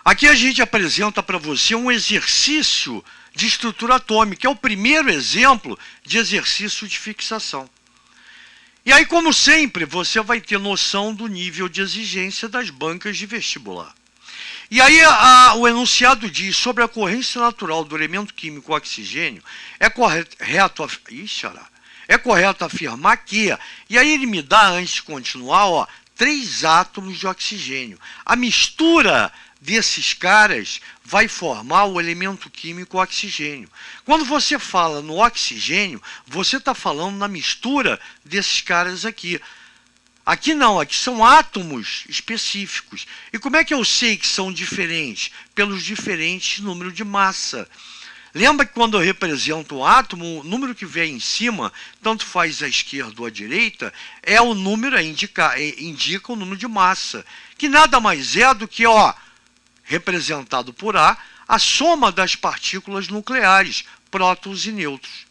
Aqui a gente apresenta para você um exercício de estrutura atômica, é o primeiro exemplo de exercício de fixação. E aí, como sempre, você vai ter noção do nível de exigência das bancas de vestibular. E aí o enunciado diz, sobre a ocorrência natural do elemento químico oxigênio, é correto afirmar que, e aí ele me dá, antes de continuar, 3 átomos de oxigênio. A mistura desses caras vai formar o elemento químico oxigênio. Quando você fala no oxigênio, você está falando na mistura desses caras aqui. Aqui não, aqui são átomos específicos. E como é que eu sei que são diferentes? Pelos diferentes números de massa. Lembra que quando eu represento um átomo, o número que vem em cima, tanto faz à esquerda ou à direita, é o número, indica o número de massa, que nada mais é do que, representado por A, a soma das partículas nucleares, prótons e nêutrons.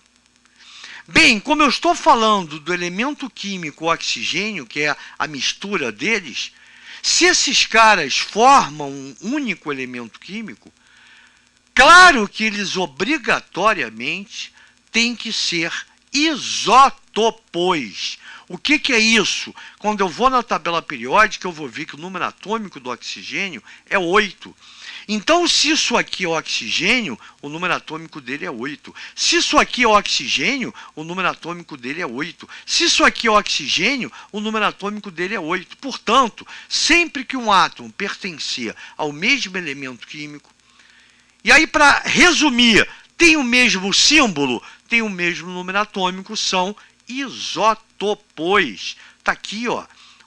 Bem, como eu estou falando do elemento químico oxigênio, que é a mistura deles, se esses caras formam um único elemento químico, claro que eles obrigatoriamente têm que ser isótopos. O que é isso? Quando eu vou na tabela periódica, eu vou ver que o número atômico do oxigênio é 8. Então, se isso aqui é oxigênio, o número atômico dele é 8. Se isso aqui é oxigênio, o número atômico dele é 8. Se isso aqui é oxigênio, o número atômico dele é 8. Portanto, sempre que um átomo pertencer ao mesmo elemento químico, e aí, para resumir, tem o mesmo símbolo, tem o mesmo número atômico, são isótopos. Está aqui,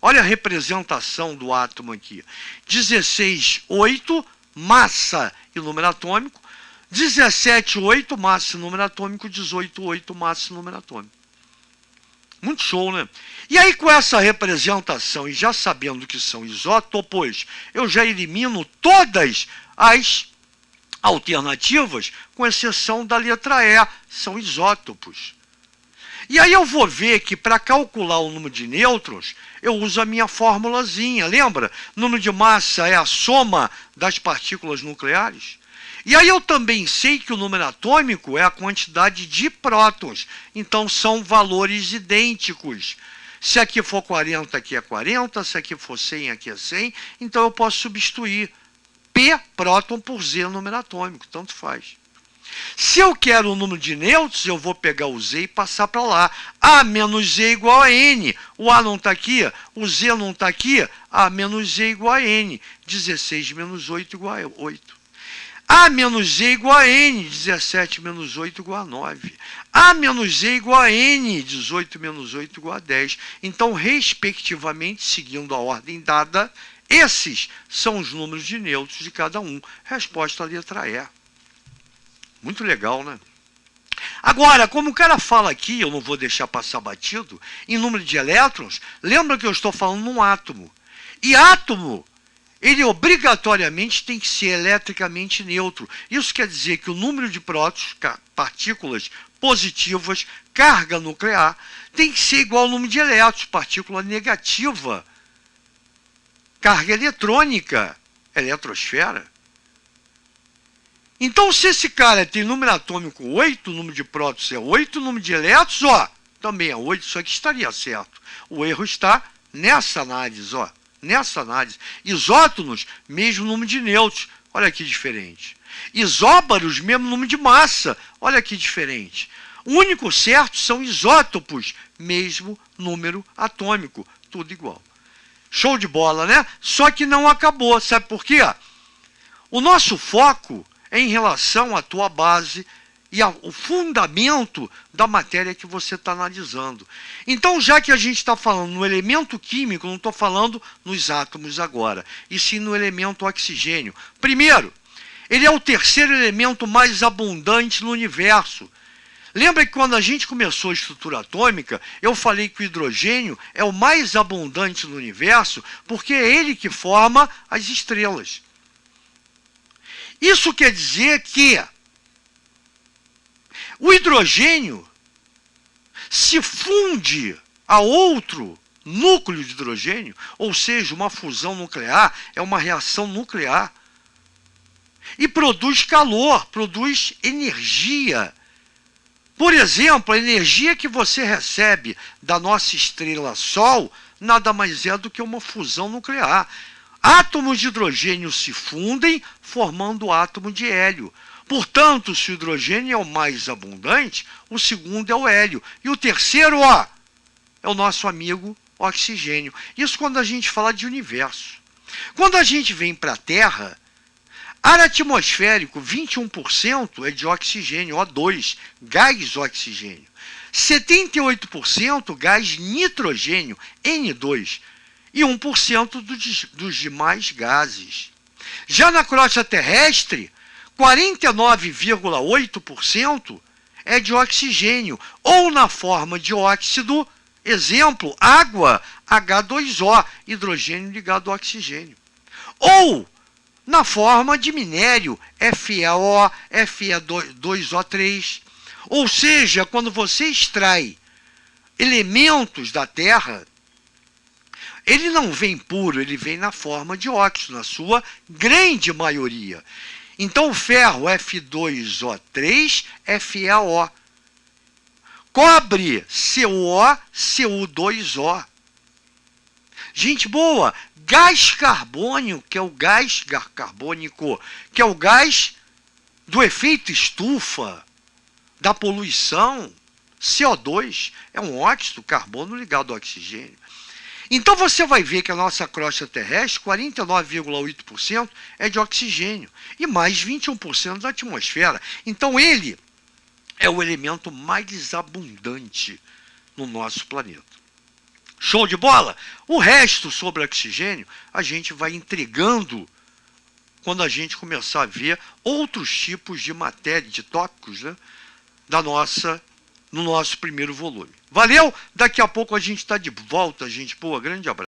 olha a representação do átomo aqui. 16,8, massa e número atômico. 17,8, massa e número atômico. 18,8, massa e número atômico. Muito show, né? E aí, com essa representação e já sabendo que são isótopos, eu já elimino todas as alternativas, com exceção da letra E, são isótopos. E aí eu vou ver que para calcular o número de nêutrons, eu uso a minha formulazinha, lembra? Número de massa é a soma das partículas nucleares. E aí eu também sei que o número atômico é a quantidade de prótons, então são valores idênticos. Se aqui for 40, aqui é 40, se aqui for 100, aqui é 100, então eu posso substituir P próton por Z número atômico, tanto faz. Se eu quero o número de nêutrons, eu vou pegar o Z e passar para lá. A menos Z igual a N. O A não está aqui, o Z não está aqui. A menos Z igual a N. 16 menos 8 igual a 8. A menos Z igual a N. 17 menos 8 igual a 9. A menos Z igual a N. 18 menos 8 igual a 10. Então, respectivamente, seguindo a ordem dada, esses são os números de nêutrons de cada um. Resposta à letra E. Muito legal, né? Agora, como o cara fala aqui, eu não vou deixar passar batido, em número de elétrons, lembra que eu estou falando num átomo. E átomo, ele obrigatoriamente tem que ser eletricamente neutro. Isso quer dizer que o número de prótons, partículas positivas, carga nuclear, tem que ser igual ao número de elétrons, partícula negativa, carga eletrônica, eletrosfera. Então, se esse cara tem número atômico 8, o número de prótons é 8, o número de elétrons, também é 8, isso aqui estaria certo. O erro está nessa análise, nessa análise. Isótonos, mesmo número de nêutrons, olha que diferente. Isóbaros, mesmo número de massa, olha que diferente. O único certo são isótopos, mesmo número atômico, tudo igual. Show de bola, né? Só que não acabou, sabe por quê? O nosso foco é em relação à tua base e ao fundamento da matéria que você está analisando. Então, já que a gente está falando no elemento químico, não estou falando nos átomos agora, e sim no elemento oxigênio. Primeiro, ele é o terceiro elemento mais abundante no universo. Lembra que quando a gente começou a estrutura atômica, eu falei que o hidrogênio é o mais abundante no universo, porque é ele que forma as estrelas. Isso quer dizer que o hidrogênio se funde a outro núcleo de hidrogênio, ou seja, uma fusão nuclear é uma reação nuclear. e produz calor, produz energia. Por exemplo, a energia que você recebe da nossa estrela Sol nada mais é do que uma fusão nuclear. Átomos de hidrogênio se fundem, formando o átomo de hélio. Portanto, se o hidrogênio é o mais abundante, o segundo é o hélio. E o terceiro, é o nosso amigo oxigênio. Isso quando a gente fala de universo. Quando a gente vem para a Terra, ar atmosférico, 21% é de oxigênio, O2, gás oxigênio. 78% gás nitrogênio, N2. E 1% dos demais gases. Já na crosta terrestre, 49,8% é de oxigênio, ou na forma de óxido, exemplo, água, H2O, hidrogênio ligado ao oxigênio. Ou na forma de minério, FeO, Fe2O3. Ou seja, quando você extrai elementos da Terra, ele não vem puro, ele vem na forma de óxido, na sua grande maioria. Então, o ferro F2O3, FeO. Cobre, CuO, Cu2O. Gente boa, gás carbônico, que é o gás carbônico, que é o gás do efeito estufa, da poluição, CO2, é um óxido carbono ligado ao oxigênio. Então você vai ver que a nossa crosta terrestre, 49,8% é de oxigênio e mais 21% da atmosfera. Então ele é o elemento mais abundante no nosso planeta. Show de bola? O resto sobre oxigênio a gente vai entregando quando a gente começar a ver outros tipos de matéria, de tópicos, né, no nosso primeiro volume. Valeu? Daqui a pouco a gente está de volta, gente boa. Grande abraço.